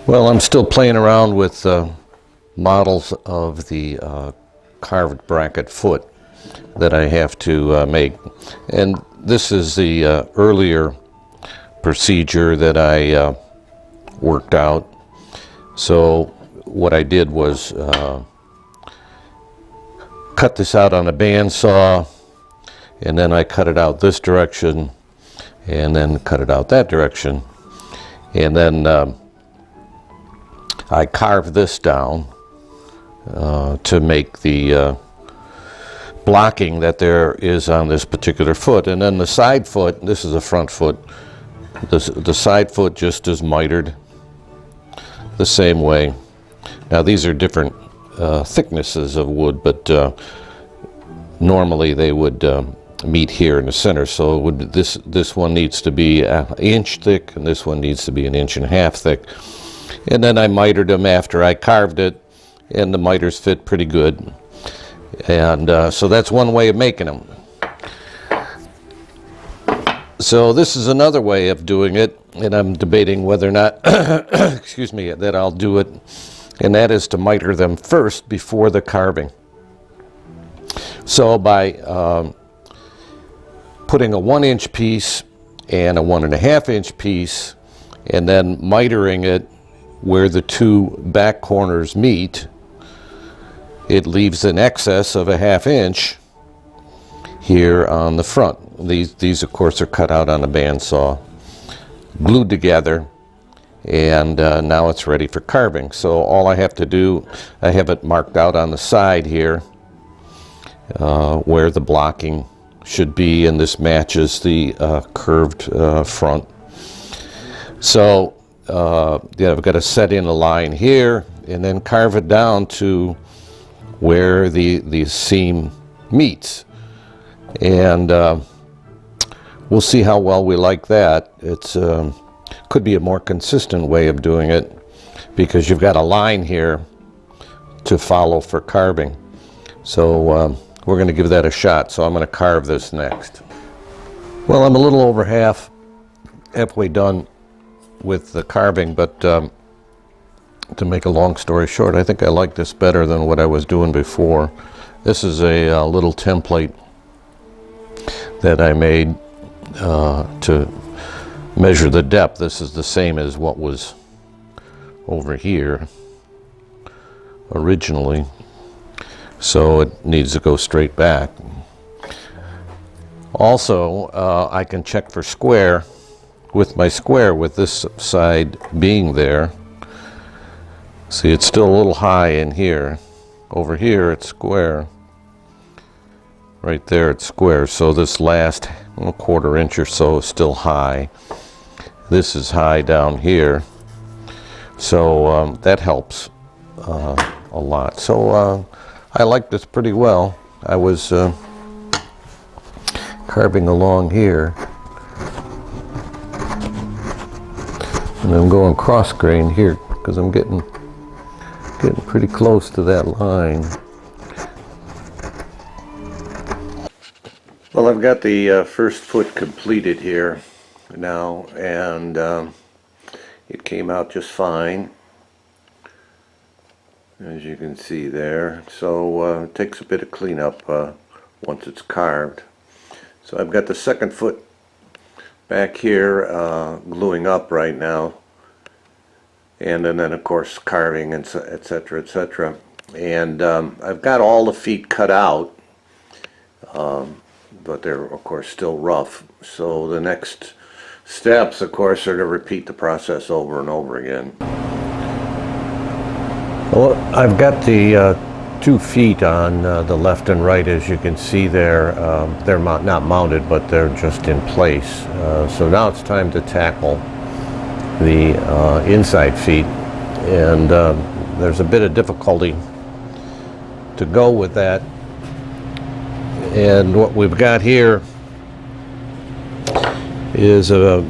Well, I'm still playing around with models of the carved bracket foot that I have to make. And this is the earlier procedure that I worked out. So what I did was cut this out on a bandsaw, and then I cut it out this direction, and then cut it out that direction. And then I carved this down to make the blocking that there is on this particular foot. And then the side foot, this is the front foot, the side foot just is mitered the same way. Now these are different thicknesses of wood, but normally they would meet here in the center. So it would, this one needs to be an inch thick, and this one needs to be an inch and a half thick. And then I mitered them after I carved it, and the miters fit pretty good. And so that's one way of making them. So this is another way of doing it, and I'm debating whether or not, excuse me, that I'll do it, and that is to miter them first before the carving. So by putting a 1-inch piece and a 1.5-inch piece, and then mitering it where the two back corners meet, it leaves an excess of a 1/2 inch here on the front. These of course are cut out on a bandsaw, glued together, and now it's ready for carving. So all I have to do, I have it marked out on the side here where the blocking should be, and this matches the curved front. So yeah, I've got to set in a line here and then carve it down to where the seam meets, and we'll see how well we like that. It's could be a more consistent way of doing it, because you've got a line here to follow for carving. So we're going to give that a shot. So I'm going to carve this next. Well, I'm a little over halfway done with the carving, but to make a long story short, I think I like this better than what I was doing before. This is a little template that I made to measure the depth. This is the same as what was over here originally, so it needs to go straight back. Also, I can check for square with my square, with this side being there. See, it's still a little high in here. Over here it's square. Right there it's square. So this last 1/4 inch or so is still high. This is high down here. So that helps a lot. So I like this pretty well. I was carving along here, and I'm going cross grain here because I'm getting pretty close to that line. Well, I've got the first foot completed here now, and it came out just fine, as you can see there. So it takes a bit of cleanup once it's carved. So I've got the second foot back here gluing up right now, and then of course carving, and etc., etc. And I've got all the feet cut out, but they're of course still rough. So the next steps, of course, are to repeat the process over and over again. Well, I've got the 2 feet on the left and right, as you can see there. They're not mounted, but they're just in place. So now it's time to tackle the inside feet, and there's a bit of difficulty to go with that. And what we've got here is a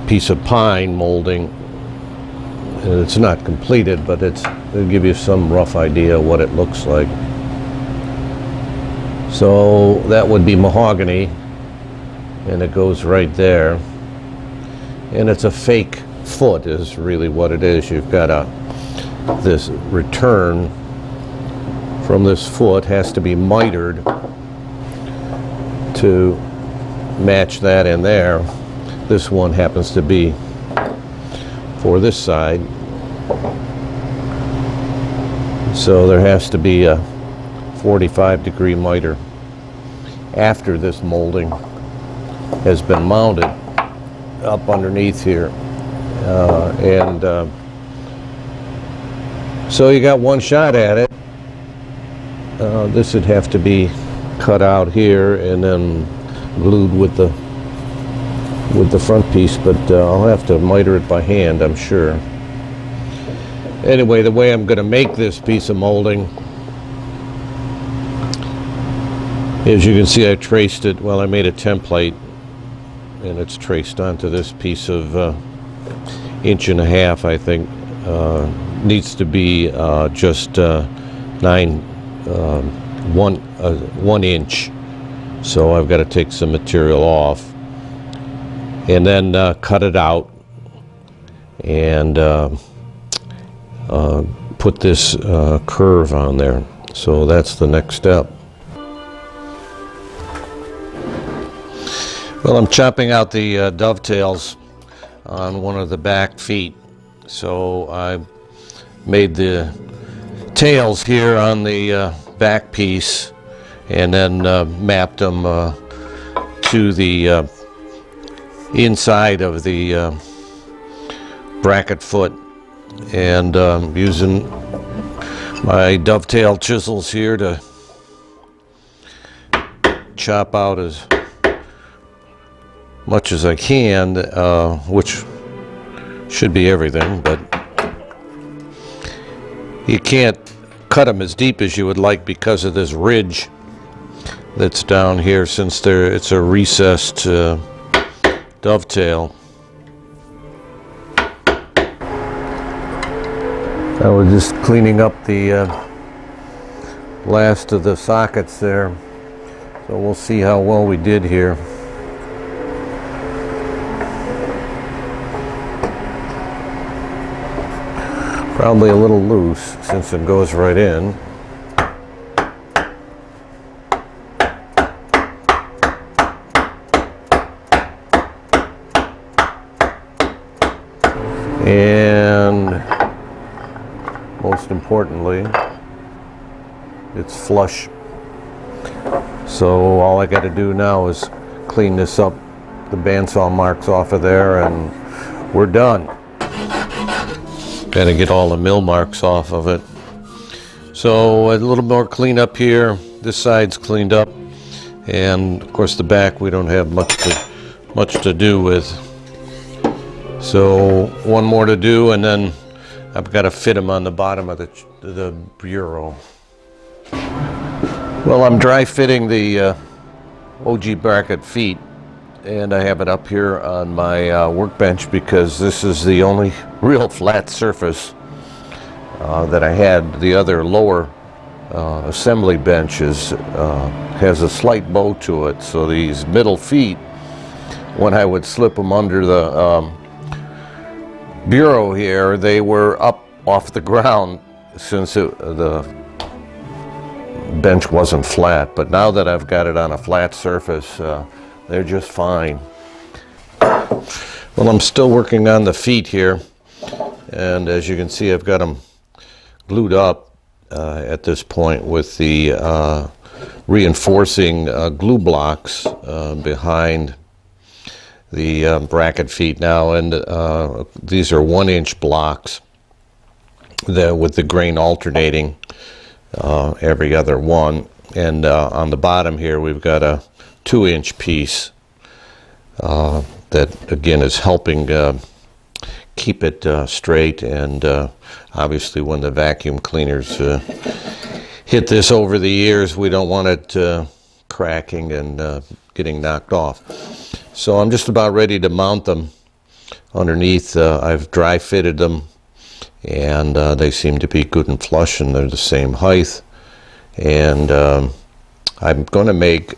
piece of pine molding, and it's not completed, but it'll give you some rough idea what it looks like. So that would be mahogany, and it goes right there, and it's a fake foot is really what it is. You've got this return from this foot has to be mitered to match that in there. This one happens to be for this side, so there has to be a 45-degree miter after this molding has been mounted up underneath here, so you got one shot at it. This would have to be cut out here and then glued with the front piece, but I'll have to miter it by hand, I'm sure. Anyway, the way I'm going to make this piece of molding, as you can see, I traced it. Well, I made a template, and it's traced onto this piece of 1.5 inches, I think. Needs to be just 1 inch. So I've got to take some material off and then cut it out and put this curve on there. So that's the next step. Well, I'm chopping out the dovetails on one of the back feet. So I made the tails here on the back piece and then mapped them to the inside of the bracket foot, and using my dovetail chisels here to chop out as much as I can, which should be everything, but you can't cut them as deep as you would like because of this ridge that's down here, since it's a recessed dovetail. I was just cleaning up the last of the sockets there, so we'll see how well we did here. Probably a little loose since it goes right in. And most importantly, it's flush. So all I got to do now is clean this up, the bandsaw marks off of there, and we're done. Got to get all the mill marks off of it. So a little more cleanup here. This side's cleaned up, and of course the back we don't have much to do with. So one more to do, and then I've got to fit them on the bottom of the bureau. Well, I'm dry fitting the Ogee bracket feet, and I have it up here on my workbench because this is the only real flat surface that I had. The other lower assembly bench has a slight bow to it, so these middle feet, when I would slip them under the bureau here, they were up off the ground since the bench wasn't flat. But now that I've got it on a flat surface, they're just fine. Well, I'm still working on the feet here, and as you can see, I've got them glued up at this point with the reinforcing glue blocks behind the bracket feet now, and these are 1-inch blocks with the grain alternating every other one, and on the bottom here we've got a 2-inch piece that again is helping keep it straight, and obviously when the vacuum cleaners hit this over the years, we don't want it cracking and getting knocked off. So I'm just about ready to mount them underneath. I've dry fitted them, and they seem to be good and flush, and they're the same height. And I'm going to make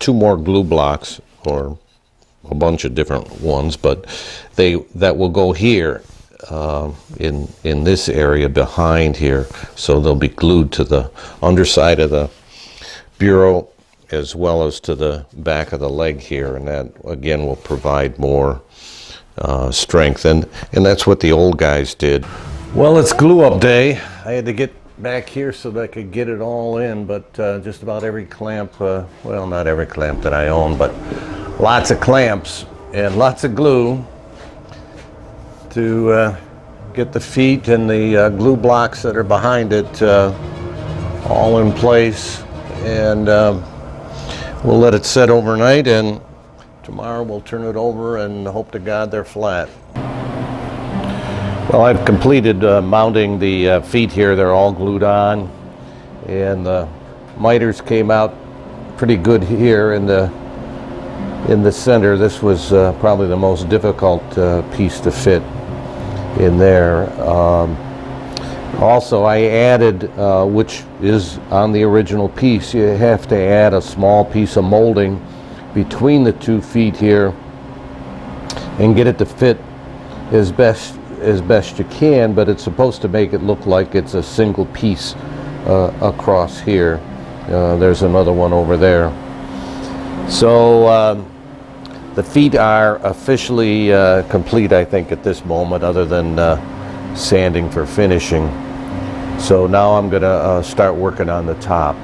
2 more glue blocks, or a bunch of different ones, but that will go here in this area behind here. So they'll be glued to the underside of the bureau as well as to the back of the leg here, and that again will provide more strength, and that's what the old guys did. Well, it's glue up day. I had to get back here so that I could get it all in, but just about every clamp, well, not every clamp that I own, but lots of clamps and lots of glue to get the feet and the glue blocks that are behind it all in place, and we'll let it set overnight, and tomorrow we'll turn it over and hope to God they're flat. Well, I've completed mounting the feet here. They're all glued on, and the miters came out pretty good here in the center. This was probably the most difficult piece to fit in there. Also, I added, which is on the original piece, you have to add a small piece of molding between the 2 feet here and get it to fit as best you can, but it's supposed to make it look like it's a single piece across here. There's another one over there. So the feet are officially complete, I think, at this moment, other than sanding for finishing. So now I'm going to start working on the top.